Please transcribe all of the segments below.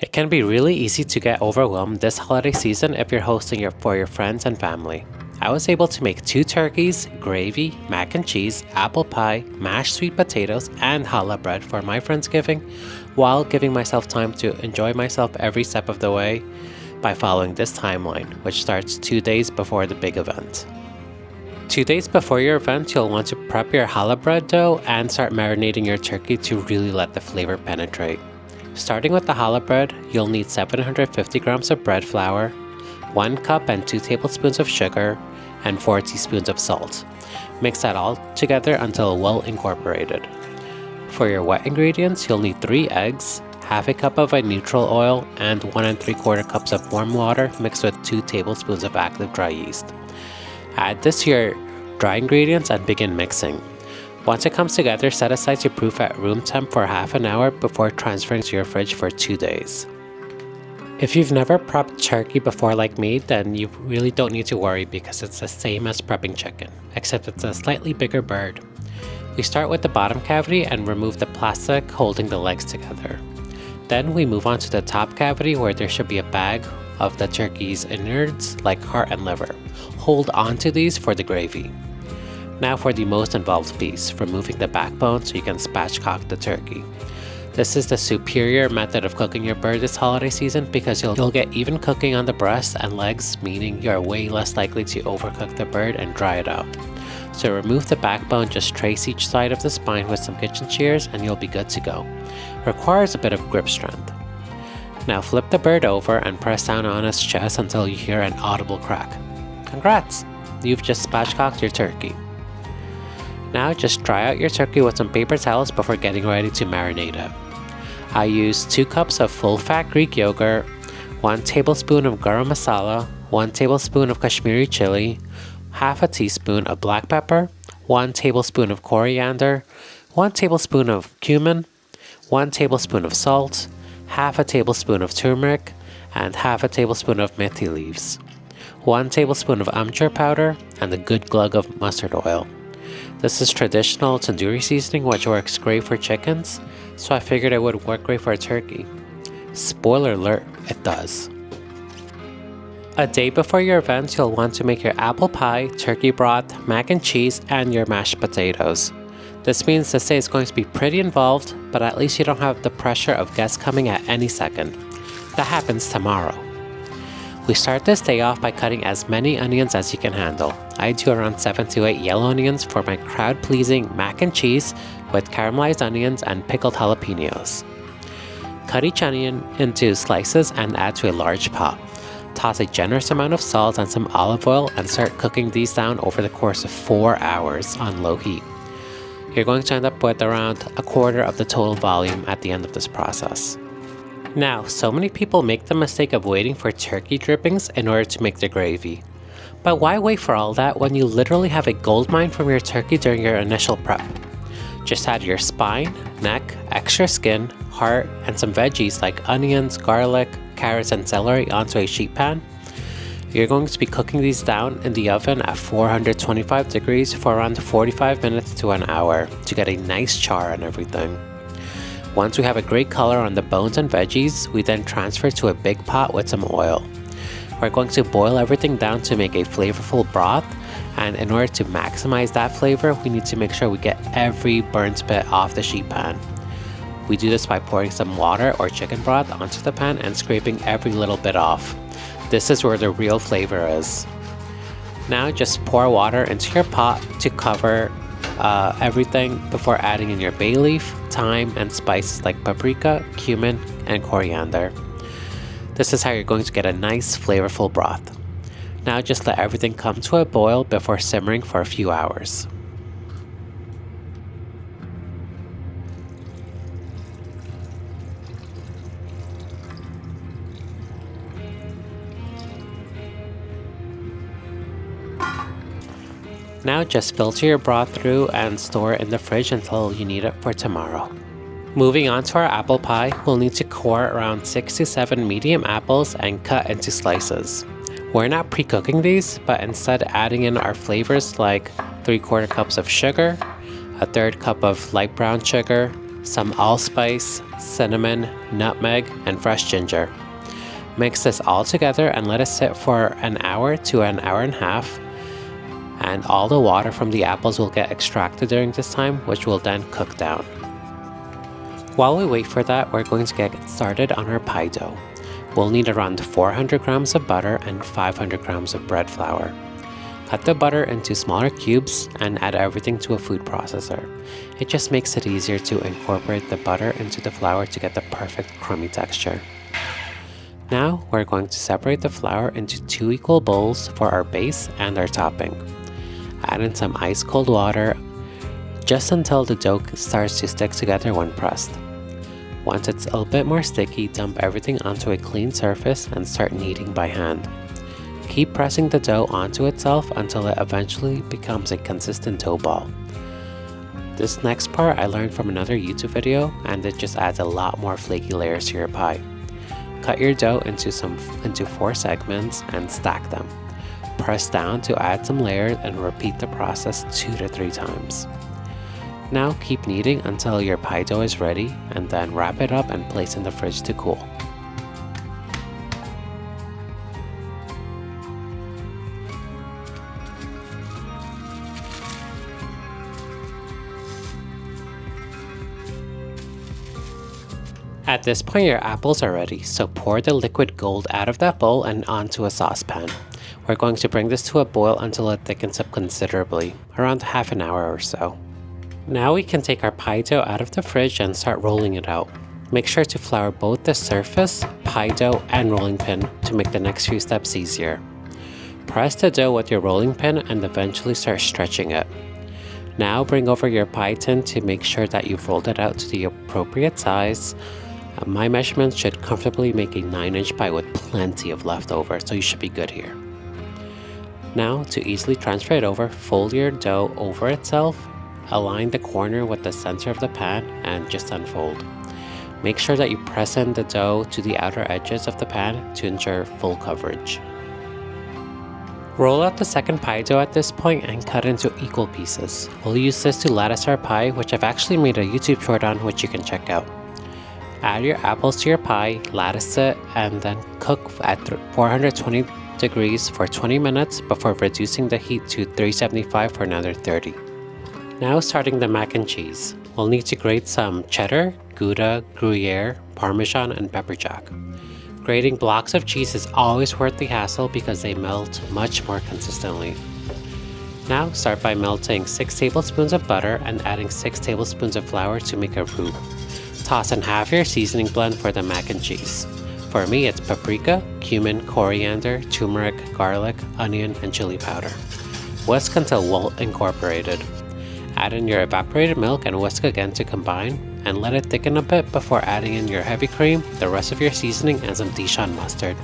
It can be really easy to get overwhelmed this holiday season if you're hosting for your friends and family. I was able to make 2 turkeys, gravy, mac and cheese, apple pie, mashed sweet potatoes, and challah bread for my Friendsgiving, while giving myself time to enjoy myself every step of the way by following this timeline, which starts 2 days before the big event. 2 days before your event, you'll want to prep your challah bread dough and start marinating your turkey to really let the flavor penetrate. Starting with the challah bread, you'll need 750 grams of bread flour, 1 cup and 2 tablespoons of sugar, and 4 teaspoons of salt. Mix that all together until well incorporated. For your wet ingredients, you'll need 3 eggs, half a cup of a neutral oil, and 1 3/4 cups of warm water mixed with 2 tablespoons of active dry yeast. Add this to your dry ingredients and begin mixing. Once it comes together, set aside to proof at room temp for half an hour before transferring to your fridge for 2 days. If you've never prepped turkey before like me, then you really don't need to worry because it's the same as prepping chicken, except it's a slightly bigger bird. We start with the bottom cavity and remove the plastic holding the legs together. Then we move on to the top cavity where there should be a bag of the turkey's innards like heart and liver. Hold on to these for the gravy. Now for the most involved piece, removing the backbone so you can spatchcock the turkey. This is the superior method of cooking your bird this holiday season because you'll get even cooking on the breast and legs, meaning you're way less likely to overcook the bird and dry it out. So remove the backbone, just trace each side of the spine with some kitchen shears and you'll be good to go. Requires a bit of grip strength. Now flip the bird over and press down on its chest until you hear an audible crack. Congrats! You've just spatchcocked your turkey. Now just dry out your turkey with some paper towels before getting ready to marinate it. I use 2 cups of full-fat Greek yogurt, 1 tablespoon of garam masala, 1 tablespoon of Kashmiri chili, half a teaspoon of black pepper, 1 tablespoon of coriander, 1 tablespoon of cumin, 1 tablespoon of salt, half a tablespoon of turmeric, and half a tablespoon of methi leaves, 1 tablespoon of amchur powder, and a good glug of mustard oil. This is traditional tandoori seasoning which works great for chickens, so I figured it would work great for a turkey. Spoiler alert, it does. A day before your event, you'll want to make your apple pie, turkey broth, mac and cheese, and your mashed potatoes. This means this day is going to be pretty involved, but at least you don't have the pressure of guests coming at any second. That happens tomorrow. We start this day off by cutting as many onions as you can handle. I do around 7 to 8 yellow onions for my crowd-pleasing mac and cheese with caramelized onions and pickled jalapenos. Cut each onion into slices and add to a large pot. Toss a generous amount of salt and some olive oil and start cooking these down over the course of 4 hours on low heat. You're going to end up with around a quarter of the total volume at the end of this process. Now, so many people make the mistake of waiting for turkey drippings in order to make the gravy. But why wait for all that when you literally have a goldmine from your turkey during your initial prep? Just add your spine, neck, extra skin, heart, and some veggies like onions, garlic, carrots, and celery onto a sheet pan. You're going to be cooking these down in the oven at 425 degrees for around 45 minutes to an hour to get a nice char and everything. Once we have a great color on the bones and veggies, we then transfer to a big pot with some oil. We're going to boil everything down to make a flavorful broth, and in order to maximize that flavor, we need to make sure we get every burnt bit off the sheet pan. We do this by pouring some water or chicken broth onto the pan and scraping every little bit off. This is where the real flavor is. Now just pour water into your pot to cover everything before adding in your bay leaf, thyme, and spices like paprika, cumin, and coriander. This is how you're going to get a nice flavorful broth. Now just let everything come to a boil before simmering for a few hours. Now just filter your broth through and store it in the fridge until you need it for tomorrow. Moving on to our apple pie, we'll need to core around 6 to 7 medium apples and cut into slices. We're not pre-cooking these, but instead adding in our flavors like 3/4 cups of sugar, a 1/3 cup of light brown sugar, some allspice, cinnamon, nutmeg, and fresh ginger. Mix this all together and let it sit for an hour to an hour and a half, and all the water from the apples will get extracted during this time, which will then cook down. While we wait for that, we're going to get started on our pie dough. We'll need around 400 grams of butter and 500 grams of bread flour. Cut the butter into smaller cubes and add everything to a food processor. It just makes it easier to incorporate the butter into the flour to get the perfect crummy texture. Now we're going to separate the flour into 2 equal bowls for our base and our topping. Add in some ice cold water just until the dough starts to stick together when pressed. Once it's a little bit more sticky, dump everything onto a clean surface and start kneading by hand. Keep pressing the dough onto itself until it eventually becomes a consistent dough ball. This next part I learned from another YouTube video, and it just adds a lot more flaky layers to your pie. Cut your dough into 4 segments and stack them. Press down to add some layers and repeat the process 2 to 3 times. Now keep kneading until your pie dough is ready, and then wrap it up and place in the fridge to cool. At this point, your apples are ready, so pour the liquid gold out of that bowl and onto a saucepan. We're going to bring this to a boil until it thickens up considerably, around half an hour or so. Now we can take our pie dough out of the fridge and start rolling it out. Make sure to flour both the surface, pie dough, and rolling pin to make the next few steps easier. Press the dough with your rolling pin and eventually start stretching it. Now bring over your pie tin to make sure that you've rolled it out to the appropriate size. My measurements should comfortably make a 9-inch pie with plenty of leftover, so you should be good here. Now, to easily transfer it over, fold your dough over itself, align the corner with the center of the pan, and just unfold. Make sure that you press in the dough to the outer edges of the pan to ensure full coverage. Roll out the second pie dough at this point and cut into equal pieces. We'll use this to lattice our pie, which I've actually made a YouTube short on, which you can check out. Add your apples to your pie, lattice it, and then cook at 420 degrees for 20 minutes before reducing the heat to 375 for another 30. Now starting the mac and cheese. We'll need to grate some cheddar, Gouda, Gruyere, Parmesan, and pepper jack. Grating blocks of cheese is always worth the hassle because they melt much more consistently. Now start by melting 6 tablespoons of butter and adding 6 tablespoons of flour to make a roux. Toss in half your seasoning blend for the mac and cheese. For me, it's paprika, cumin, coriander, turmeric, garlic, onion, and chili powder. Whisk until well incorporated. Add in your evaporated milk and whisk again to combine, and let it thicken a bit before adding in your heavy cream, the rest of your seasoning, and some Dijon mustard.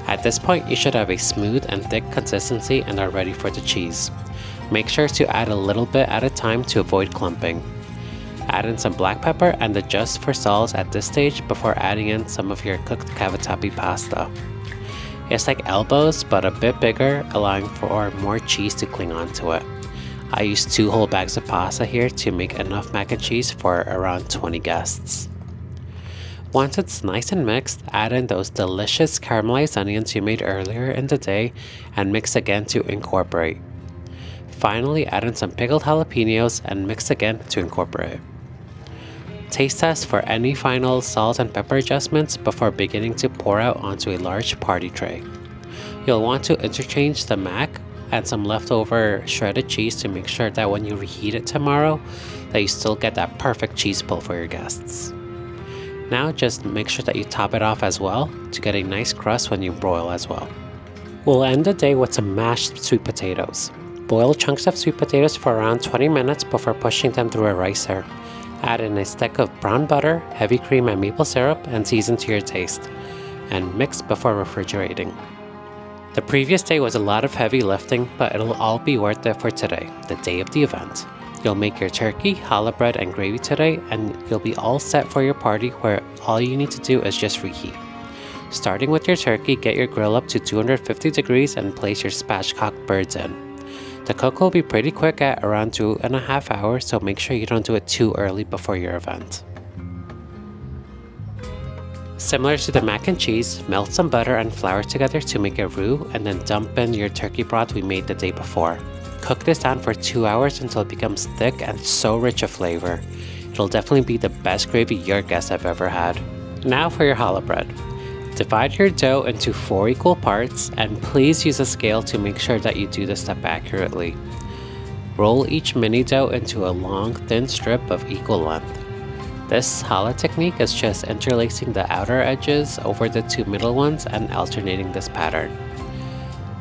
At this point, you should have a smooth and thick consistency and are ready for the cheese. Make sure to add a little bit at a time to avoid clumping. Add in some black pepper and adjust for salt at this stage before adding in some of your cooked cavatappi pasta. It's like elbows but a bit bigger, allowing for more cheese to cling onto it. I used 2 whole bags of pasta here to make enough mac and cheese for around 20 guests. Once it's nice and mixed, add in those delicious caramelized onions you made earlier in the day and mix again to incorporate. Finally, add in some pickled jalapenos and mix again to incorporate. Taste test for any final salt and pepper adjustments before beginning to pour out onto a large party tray. You'll want to interchange the mac and some leftover shredded cheese to make sure that when you reheat it tomorrow, that you still get that perfect cheese pull for your guests. Now just make sure that you top it off as well to get a nice crust when you broil as well. We'll end the day with some mashed sweet potatoes. Boil chunks of sweet potatoes for around 20 minutes before pushing them through a ricer. Add in a stick of brown butter, heavy cream, and maple syrup, and season to your taste. And mix before refrigerating. The previous day was a lot of heavy lifting, but it'll all be worth it for today, the day of the event. You'll make your turkey, challah bread, and gravy today, and you'll be all set for your party where all you need to do is just reheat. Starting with your turkey, get your grill up to 250 degrees and place your spatchcocked birds in. The cook will be pretty quick at around 2.5 hours, so make sure you don't do it too early before your event. Similar to the mac and cheese, melt some butter and flour together to make a roux and then dump in your turkey broth we made the day before. Cook this down for 2 hours until it becomes thick and so rich of flavor. It'll definitely be the best gravy your guests have ever had. Now for your challah bread. Divide your dough into 4 equal parts and please use a scale to make sure that you do this step accurately. Roll each mini dough into a long, thin strip of equal length. This challah technique is just interlacing the outer edges over the 2 middle ones and alternating this pattern.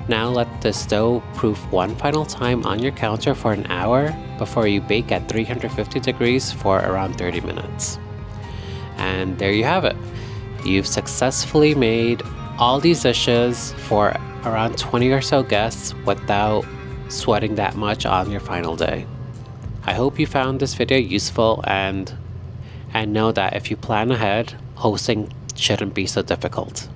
Now let this dough proof one final time on your counter for an hour before you bake at 350 degrees for around 30 minutes. And there you have it. You've successfully made all these dishes for around 20 or so guests without sweating that much on your final day. I hope you found this video useful and know that if you plan ahead, hosting shouldn't be so difficult.